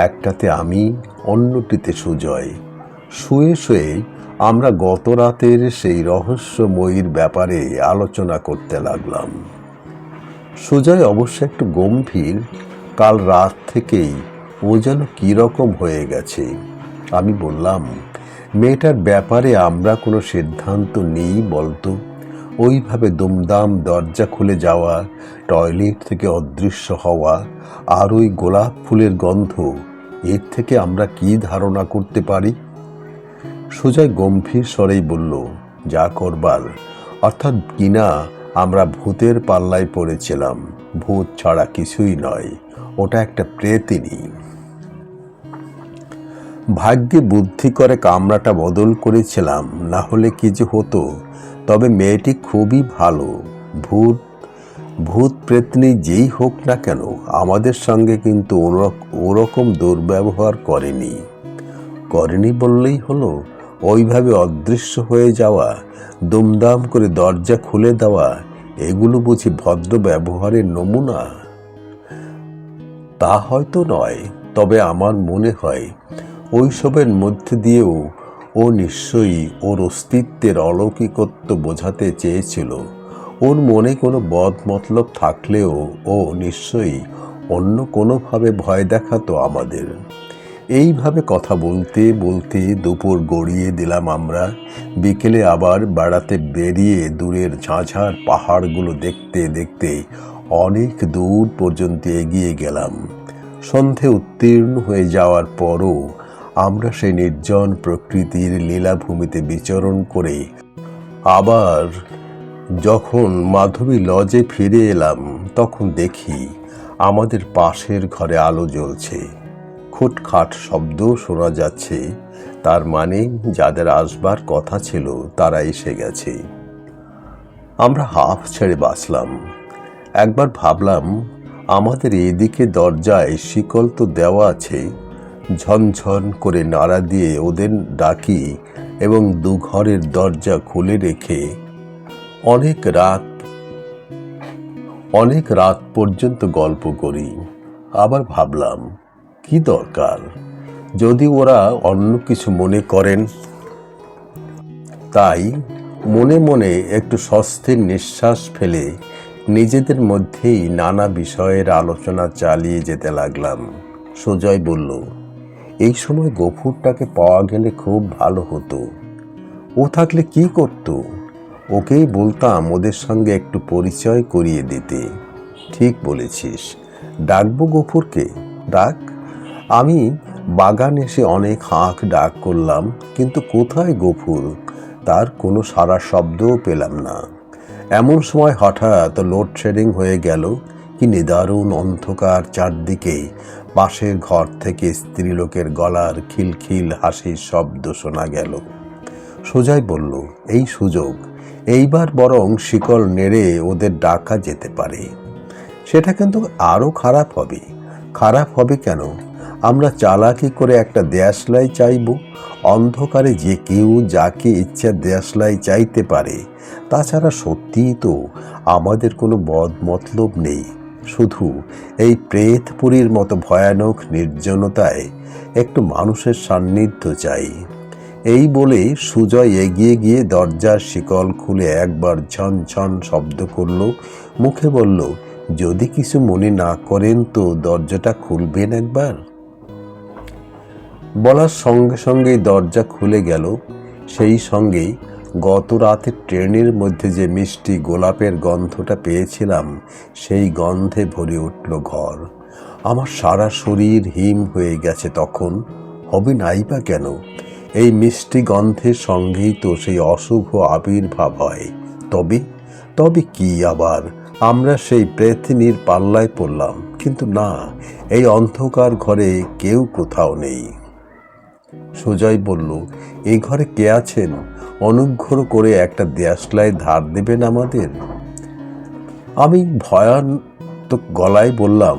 একটাতে আমি, অন্যটিতে সুজয়। শুয়ে শুয়ে আমরা গত রাতের সেই রহস্যময়ীর ব্যাপারে আলোচনা করতে লাগলাম। সুজয় অবশ্য একটু গম্ভীর, কাল রাত থেকেই ও যেন কীরকম হয়ে গেছে। আমি বললাম, মেয়েটার ব্যাপারে আমরা কোনো সিদ্ধান্ত নেই বলতো? ওইভাবে দুমদাম দরজা খুলে যাওয়া, টয়লেট থেকে অদৃশ্য হওয়া, আর ওই গোলাপ ফুলের গন্ধ, এর থেকে আমরা কি ধারণা করতে পারি? সুজয় গম্ভীর স্বরেই বলল, যা করবার, অর্থাৎ কিনা আমরা ভূতের পাল্লায় পড়েছিলাম। ভূত ছাড়া কিছুই নয়, ওটা একটা প্রেতিনী। ভাগ্যে বুদ্ধি করে কামরাটা বদল করেছিলাম, না হলে কি যে হতো। তবে মেয়েটি খুবই ভালো। ভূত ভূত প্রেতনি যেই হোক না কেন, আমাদের সঙ্গে কিন্তু ওরকম দুর্ব্যবহার করেনি বললেই হলো। ওইভাবে অদৃশ্য হয়ে যাওয়া, দুমদাম করে দরজা খুলে দেওয়া, এগুলো বুঝি ভদ্র ব্যবহারের নমুনা? তা হয়তো নয়, তবে আমার মনে হয় ওইসবের মধ্যে দিয়েও ও নিশ্চয়ই ওর অস্তিত্বের অলৌকিকত্ব বোঝাতে চেয়েছিল। ওর মনে কোনো বদ মতলব থাকলেও ও নিশ্চয়ই অন্য কোনোভাবে ভয় দেখাতো আমাদের। এইভাবে কথা বলতে বলতে দুপুর গড়িয়ে দিলাম আমরা। বিকেলে আবার বেড়াতে বেরিয়ে দূরের ঝাঁঝার পাহাড়গুলো দেখতে দেখতে অনেক দূর পর্যন্ত এগিয়ে গেলাম। সন্ধে উত্তীর্ণ হয়ে যাওয়ার পরও আমরা সেই নির্জন প্রকৃতির লীলাভূমিতে বিচরণ করে আবার যখন মাধবী লজে ফিরে এলাম তখন দেখি আমাদের পাশের ঘরে আলো জ্বলছে, খুটখাট শব্দ শোনা যাচ্ছে। তার মানে যাদের আসবার কথা ছিল তারা এসে গেছে। আমরা হাঁফ ছেড়ে বাঁচলাম। একবার ভাবলাম, আমাদের এদিকে দরজায় শিকল তো দেওয়া আছে, ঝনঝন করে নাড়া দিয়ে ওদের ডাকি এবং দুঘরের দরজা খুলে রেখে অনেক রাত পর্যন্ত গল্প করি। আবার ভাবলাম, কি দরকার, যদি ওরা অন্য কিছু মনে করেন। তাই মনে মনে একটু স্বস্তির নিঃশ্বাস ফেলে নিজেদের মধ্যেই নানা বিষয়ের আলোচনা চালিয়ে যেতে লাগলাম। সুজয় বলল, এই সময় গফুরটাকে পাওয়া গেলে খুব ভালো হতো। ও থাকলে কি করতো? ওকেই বলতাম ওদের সঙ্গে একটু পরিচয় করিয়ে দিতে। ঠিক বলেছিস, ডাকবো গফুরকে। ডাক। আমি বাগান এসে অনেক হাঁক ডাক করলাম, কিন্তু কোথায় গফুর? তার কোনো সারা শব্দও পেলাম না। এমন সময় হঠাৎ লোডশেডিং হয়ে গেল। কি নিদারুণ অন্ধকার! চারদিকে পাশের ঘর থেকে স্ত্রীলোকের গলার খিলখিল হাসির শব্দ শোনা গেল। সুজয় বলল, এই সুযোগ, এইবার বরং শিকল নেড়ে ওদের ডাকা যেতে পারে। সেটা কিন্তু আরও খারাপ হবে। খারাপ হবে কেন? আমরা চালাকি করে একটা দেশলাই চাইব। অন্ধকারে যে কেউ যাকে ইচ্ছা দেশলাই চাইতে পারে। তাছাড়া সত্যিই তো আমাদের কোনো বদ মতলব নেই। শুধু এই প্রেতপুরীর মতো ভয়ানক নির্জনতায় একটু মানুষের সান্নিধ্য চাই। এই বলে সুজয় এগিয়ে গিয়ে দরজার শিকল খুলে একবার ঝনঝন শব্দ করল। মুখে বলল, যদি কিছু মনে না করেন তো দরজাটা খুলবেন একবার। বলার সঙ্গে সঙ্গেই দরজা খুলে গেল। সেই সঙ্গেই গত রাতে ট্রেনের মধ্যে যে মিষ্টি গোলাপের গন্ধটা পেয়েছিলাম, সেই গন্ধে ভরে উঠল ঘর। আমার সারা শরীর হিম হয়ে গেছে। তখন হবে নাই বা কেন? এই মিষ্টি গন্ধের সঙ্গেই তো সেই অশুভ আবির্ভাব হয়। তবে কি আবার আমরা সেই প্রেতনির পাল্লায় পড়লাম? কিন্তু না, এই অন্ধকার ঘরে কেউ কোথাও নেই। সুজয় বলল, এই ঘরে কে আছেন? অনুগ্রহ করে একটা দেশলাই ধার দেবেন আমাদের। আমি ভয়ানক গলায় বললাম,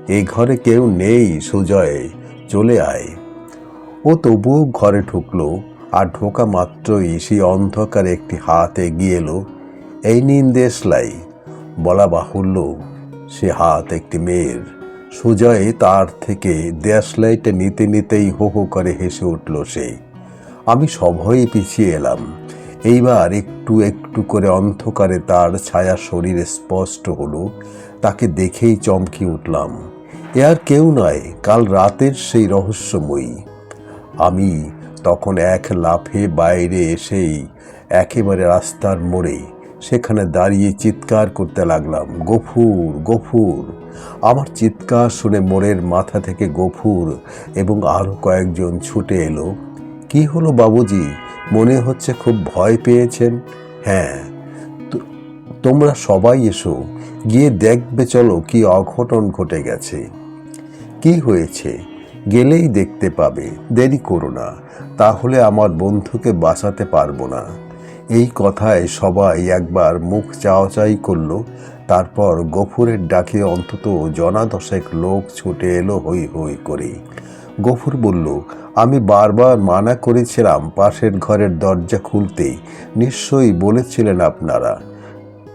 এই ঘরে কেউ নেই সুজয়, চলে আয়। ও তবুও ঘরে ঢুকলো, আর ঢোকা মাত্রই সেই অন্ধকারে একটি হাত এগিয়ে এলো। এই নিন দেশলাই। বলা বাহুল্য, সে হাত একটি মেয়ের। সুজয় তার থেকে দেশলাইটা নিতে নিতেই হো হো করে হেসে উঠল সে। আমি সভয়ে পিছিয়ে এলাম। এইবার একটু একটু করে অন্ধকারে তার ছায়া শরীরে স্পষ্ট হলো। তাকে দেখেই চমকে উঠলাম। এ আর কেউ নয়, কাল রাতের সেই রহস্যময়ী। আমি তখন এক লাফে বাইরে এসেই একেবারে রাস্তার মোড়ে সেখানে দাঁড়িয়ে চিৎকার করতে লাগলাম, গফুর, গফুর। আমার চিৎকার শুনে মোড়ের মাথা থেকে গফুর এবং আরও কয়েকজন ছুটে এলো। কি হলো বাবুজি? মনে হচ্ছে খুব ভয় পেয়েছেন। হ্যাঁ, তোমরা সবাই এসো, গিয়ে দেখবে চলো কি অঘটন ঘটে গেছে। কি হয়েছে? গেলেই দেখতে পাবে, দেরি করো না, তাহলে আমার বন্ধুকে বাঁচাতে পারবো না। এই কথায় সবাই একবার মুখ চাওয়াচাই করল। তারপর গফুরের ডাকে অন্তত জনা দশেক লোক ছুটে এলো হৈ হৈ করে। গফুর বলল, আমি বারবার মানা করেছিলাম পাশের ঘরের দরজা খুলতে, নিশ্চয়ই বলেছিলেন আপনারা।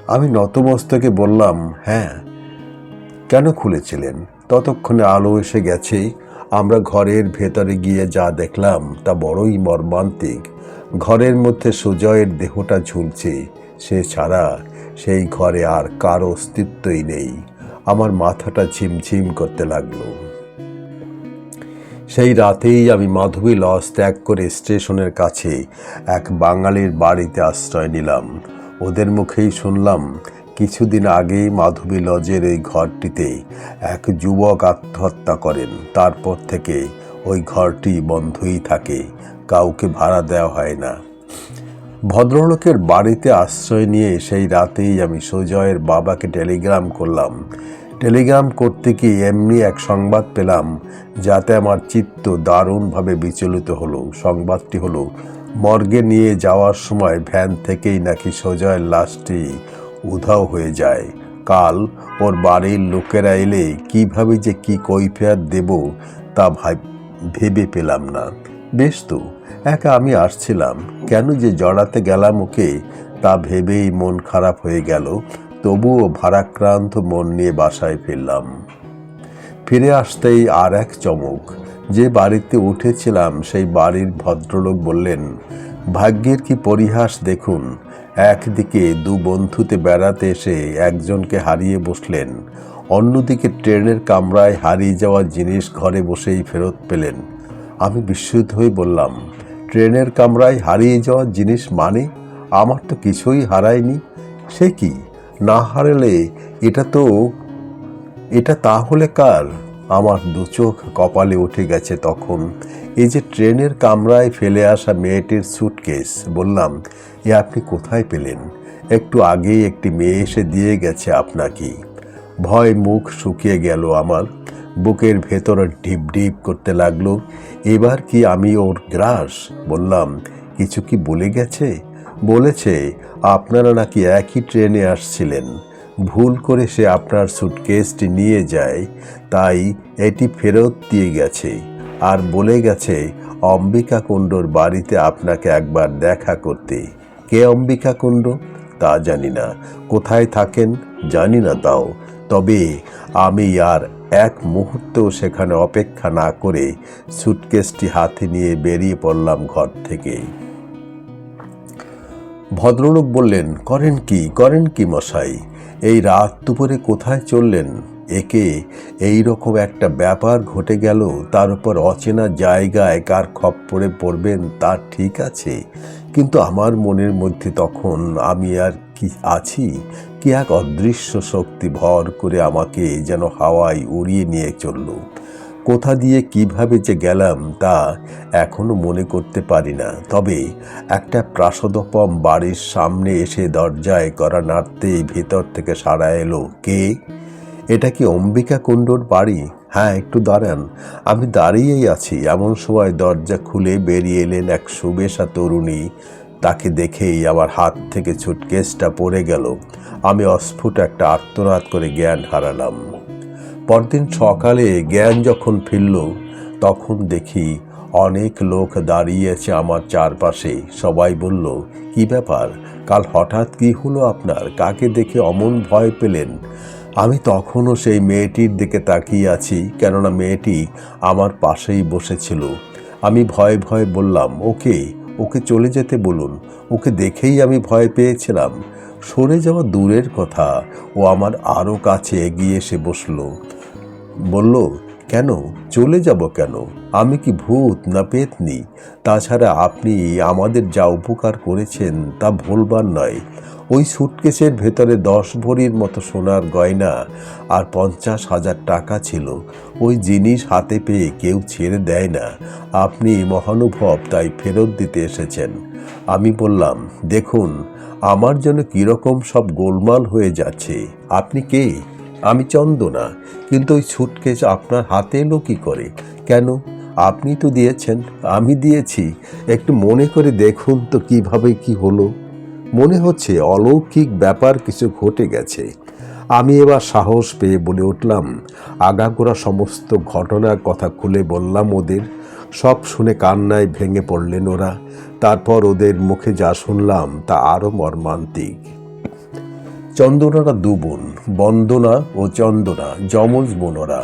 আমি নতমস্তকে বললাম, হ্যাঁ। কেন খুলেছিলেন? ততক্ষণে আলো এসে গেছে। আমরা ঘরের ভেতরে গিয়ে যা দেখলাম তা বড়ই মর্মান্তিক। ঘরের মধ্যে সুজয়ের দেহটা ঝুলছে, সে ছাড়া সেই ঘরে আর কারো অস্তিত্বই নেই। আমার মাথাটা ঝিমঝিম করতে লাগলো। সেই রাতেই আমি মাধবী লজ ত্যাগ করে স্টেশনের কাছে এক বাঙালির বাড়িতে আশ্রয় নিলাম। ওদের মুখেই শুনলাম, কিছুদিন আগেই মাধবী লজের এই ঘরটিতে এক যুবক আত্মহত্যা করেন। তারপর থেকে ওই ঘরটি বন্ধই থাকে, কাউকে ভাড়া দেওয়া হয় না। ভদ্রলোকের বাড়িতে আশ্রয় নিয়ে সেই রাতেই আমি সুজয়ের বাবাকে টেলিগ্রাম করলাম। টেলিগ্রাম করতে গিয়ে এমনি এক সংবাদ পেলাম, যাতে আমার চিত্ত দারুণভাবে বিচলিত হলো। সংবাদটি হলো, মর্গে নিয়ে যাওয়ার সময় ভ্যান থেকেই নাকি সুজয়ের লাশটি উধাও হয়ে যায়। কাল ওর বাড়ির লোকেরা এলে কীভাবে যে কী কৈফিয়ত দেব তা ভেবে পেলাম না। বেশ তো, একা আমি আসছিলাম, কেন যে জড়াতে গেলাম ওকে তা ভেবেই মন খারাপ হয়ে গেল। তবুও ভারাক্রান্ত মন নিয়ে বাসায় ফিরলাম। ফিরে আসতেই আর এক চমক। যে বাড়িতে উঠেছিলাম সেই বাড়ির ভদ্রলোক বললেন, ভাগ্যের কি পরিহাস দেখুন, একদিকে দু বন্ধুতে বেড়াতে এসে একজনকে হারিয়ে বসলেন, অন্যদিকে ট্রেনের কামরায় হারিয়ে যাওয়া জিনিস ঘরে বসেই ফেরত পেলেন। আমি বিস্মিত হয়ে বললাম, ট্রেনের কামরায় হারিয়ে যাওয়া জিনিস মানে? আমার তো কিছুই হারায়নি। সে কি, না হারালে এটা তাহলে কার? আমার দু চোখ কপালে উঠে গেছে তখন। এই যে ট্রেনের কামরায় ফেলে আসা মেয়েটির সুটকেস। বললাম, এ আপনি কোথায় পেলেন? একটু আগেই একটি মেয়ে এসে দিয়ে গেছে আপনাকে। ভয় মুখ শুকিয়ে গেল আমার, বুকের ভেতরে ঢিপ ঢিপ করতে লাগলো। এবার কি আমি ওর গ্রাস? বললাম, কিছু কি বলে গেছে? বলেছে আপনারা নাকি একই ট্রেনে আসছিলেন, ভুল করে সে আপনার সুটকেসটি নিয়ে যায়, তাই এটি ফেরত দিয়ে গেছে। আর বলে গেছে অম্বিকা কুণ্ডর বাড়িতে আপনাকে একবার দেখা করতে। কে অম্বিকা কুণ্ড? তা জানি না। কোথায় থাকেন? জানি না তাও। তবে আমি আর এক মুহূর্তও সেখানে অপেক্ষা না করে সুটকেসটি হাতে নিয়ে বেরিয়ে পড়লাম ঘর থেকে। ভদ্রলোক বললেন, করেন কি মশাই, এই রাত দুপুরে কোথায় চললেন? একে এই রকম একটা ব্যাপার ঘটে গেল, তার উপর অচেনা জায়গায় কার খপ্পরে পড়বেন তা ঠিক আছে, কিন্তু আমার মনের মধ্যে তখন আমি আর কি আছি, কি এক অদৃশ্য শক্তি ভর করে আমাকে যেন হাওয়ায় উড়িয়ে নিয়ে চলল। কোথা দিয়ে কিভাবে যে গেলাম তা এখনো মনে করতে পারি না। তবে একটা প্রাসাদোপম বাড়ির সামনে এসে দরজায় কড়া নাড়তেই ভেতর থেকে সাড়া এলো, কে? এটা কি অম্বিকা কুণ্ডর বাড়ি? হ্যাঁ, একটু দাঁড়ান। আমি দাঁড়িয়েই আছি, এমন সময় দরজা খুলে বেরিয়ে এলেন এক সুবেশা তরুণী। তাকে দেখেই আমার হাত থেকে সুটকেসটা পড়ে গেল। আমি অস্ফুট একটা আর্তনাদ করে জ্ঞান হারালাম। পরদিন সকালে জ্ঞান যখন ফিরল, তখন দেখি অনেক লোক দাঁড়িয়েছে আমার চারপাশে। সবাই বলল, কি ব্যাপার, কাল হঠাৎ কি হলো আপনার? কাকে দেখে অমন ভয় পেলেন? আমি তখনও সেই মেয়েটির দিকে তাকিয়ে আছি, কেননা মেয়েটি আমার পাশেই বসেছিল। আমি ভয়ে ভয়ে বললাম, ওকে চলে যেতে বলুন, ওকে দেখেই আমি ভয় পেয়েছিলাম। সরে যাওয়া দূরের কথা, ও আমার আরও কাছে এগিয়ে এসে বসলো। বলল, কেন চলে যাব কেন? আমি কি ভূত না পেতনি? তাছাড়া আপনি আমাদের যা উপকার করেছেন তা ভুলবার নয়। ওই সুটকেসের ভেতরে 10 ভরির মতো সোনার গয়না আর 50,000 টাকা ছিল। ওই জিনিস হাতে পেয়ে কেউ ছেড়ে দেয় না। আপনি মহানুভব, তাই ফেরত দিতে এসেছেন। আমি বললাম, দেখুন, আমার জন্য কীরকম সব গোলমাল হয়ে যাচ্ছে। আপনি কে? আমি চন্দনা। কিন্তু ওই সুটকেস আপনার হাতে এলো কী করে? কেন? আপনি তো দিয়েছেন। আমি দিয়েছি? একটু মনে করে দেখুন তো কিভাবে কি হলো। মনে হচ্ছে অলৌকিক ব্যাপার কিছু ঘটে গেছে। আমি এবার সাহস পেয়ে বলে উঠলাম। আগাগোড়া সমস্ত ঘটনার কথা খুলে বললাম ওদের। সব শুনে কান্নায় ভেঙে পড়লেন ওরা। তারপর ওদের মুখে যা শুনলাম তা আরও মর্মান্তিক। চন্দনারা দু বোন, বন্দনা ও চন্দনা, যমজ বোন ওরা।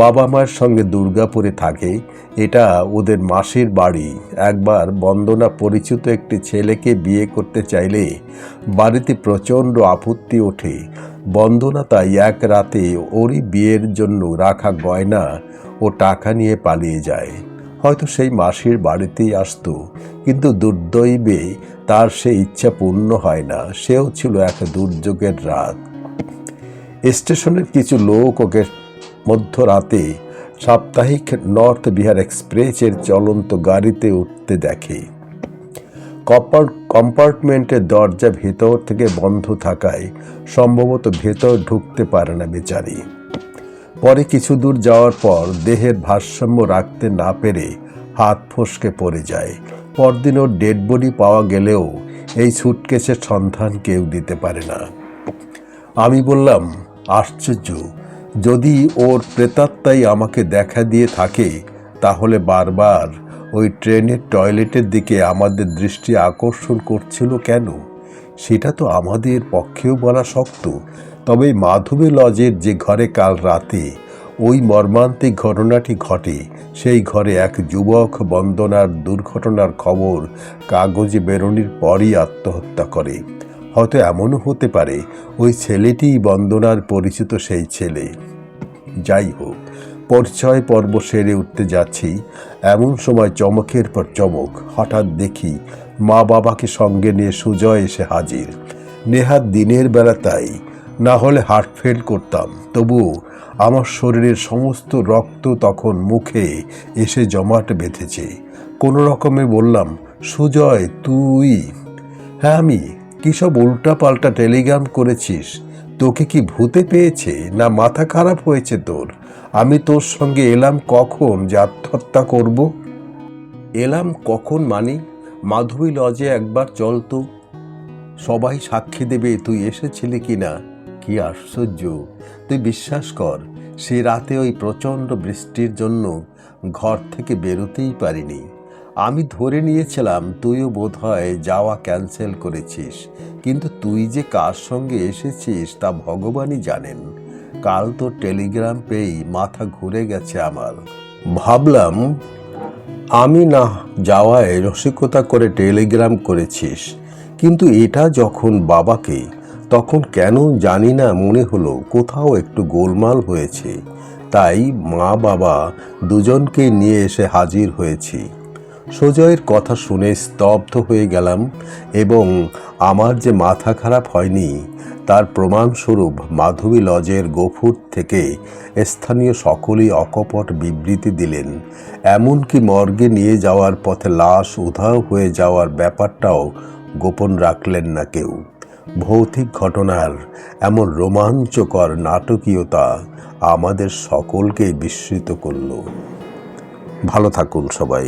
বাবা মায়ের সঙ্গে দুর্গাপুরে থাকে। এটা ওদের মাসির বাড়ি। একবার বন্দনা পরিচিত একটি ছেলেকে বিয়ে করতে চাইলে বাড়িতে প্রচণ্ড আপত্তি ওঠে। বন্দনা তাই এক রাতে ওরই বিয়ের জন্য রাখা গয়না ও টাকা নিয়ে পালিয়ে যায়। হয়তো সেই মাসির বাড়িতেই আসতো, কিন্তু দুর্দৈবে তার সে ইচ্ছা পূর্ণ হয় না। সেও ছিল এক দুর্যোগের রাত। স্টেশনের কিছু লোক ওকে মধ্যরাতে সাপ্তাহিক নর্থ বিহার এক্সপ্রেসের চলন্ত গাড়িতে উঠতে দেখে। কম্পার্টমেন্টের দরজা ভেতর থেকে বন্ধ থাকায় সম্ভবত ভেতর ঢুকতে পারে না বেচারি। পরে কিছু দূর যাওয়ার পর দেহের ভারসাম্য রাখতে না পেরে হাত ফসকে পড়ে যায়। পরদিন ওর ডেড বডি পাওয়া গেলেও এই সুটকেসের সন্ধান কেউ দিতে পারে না। আমি বললাম, আশ্চর্য, যদি ওর প্রেতাত্মাই আমাকে দেখা দিয়ে থাকে তাহলে বারবার ওই ট্রেনের টয়লেটের দিকে আমাদের দৃষ্টি আকর্ষণ করছিল কেন? সেটা তো আমাদের পক্ষেও বলা শক্ত। তবে মাধবী লজের যে ঘরে কাল রাতে ওই মর্মান্তিক ঘটনাটি ঘটে, সেই ঘরে এক যুবক বন্দনার দুর্ঘটনার খবর কাগজে বেরোনোর পরই আত্মহত্যা করে। হয়তো এমনও হতে পারে ওই ছেলেটিই বন্দনার পরিচিত সেই ছেলে। যাই হোক, পরিচয় পর্ব সেরে উঠতে যাচ্ছি, এমন সময় চমকের পর চমক। হঠাৎ দেখি মা বাবাকে সঙ্গে নিয়ে সুজয় এসে হাজির। নেহাত দিনের বেলা, তাই না হলে হার্ট ফেল করতাম। তবুও আমার শরীরের সমস্ত রক্ত তখন মুখে এসে জমাট বেঁধেছে। কোনো রকমে বললাম, সুজয় তুই? হ্যাঁ আমি। কী সব উল্টাপাল্টা টেলিগ্রাম করেছিস? তোকে কি ভূতে পেয়েছে না মাথা খারাপ হয়েছে তোর? আমি তোর সঙ্গে এলাম কখন যে আত্মহত্যা করব? এলাম কখন মানে, মাধবী লজে একবার চল তো, সবাই সাক্ষী দেবে তুই এসেছিলি কি না। কি আশ্চর্য, তুই বিশ্বাস কর, সে রাতে ওই প্রচণ্ড বৃষ্টির জন্য ঘর থেকে বেরোতেই পারিনি। আমি ধরে নিয়েছিলাম তুইও বোধহয় যাওয়া ক্যান্সেল করেছিস, কিন্তু তুই যে কার সঙ্গে এসেছিস তা ভগবানই জানেন। কাল তোর টেলিগ্রাম পেয়েই মাথা ঘুরে গেছে আমার। ভাবলাম আমি না যাওয়ায় রসিকতা করে টেলিগ্রাম করেছিস, কিন্তু এটা যখন বাবাকে, তখন কেন জানি না মনে হলো কোথাও একটু গোলমাল হয়েছে। তাই মা বাবা দুজনকে নিয়ে এসে হাজির হয়েছি। সুজয়ের কথা শুনে স্তব্ধ হয়ে গেলাম এবং আমার যে মাথা খারাপ হয়নি তার প্রমাণস্বরূপ মাধবী লজের গফুর থেকে স্থানীয় সকলেই অকপট বিবৃতি দিলেন। এমনকি মর্গে নিয়ে যাওয়ার পথে লাশ উধাও হয়ে যাওয়ার ব্যাপারটাও গোপন রাখলেন না কেউ। ভৌতিক ঘটনার এমন রোমাঞ্চকর নাটকীয়তা আমাদের সকলকে বিস্মিত করল। ভালো থাকুন সবাই।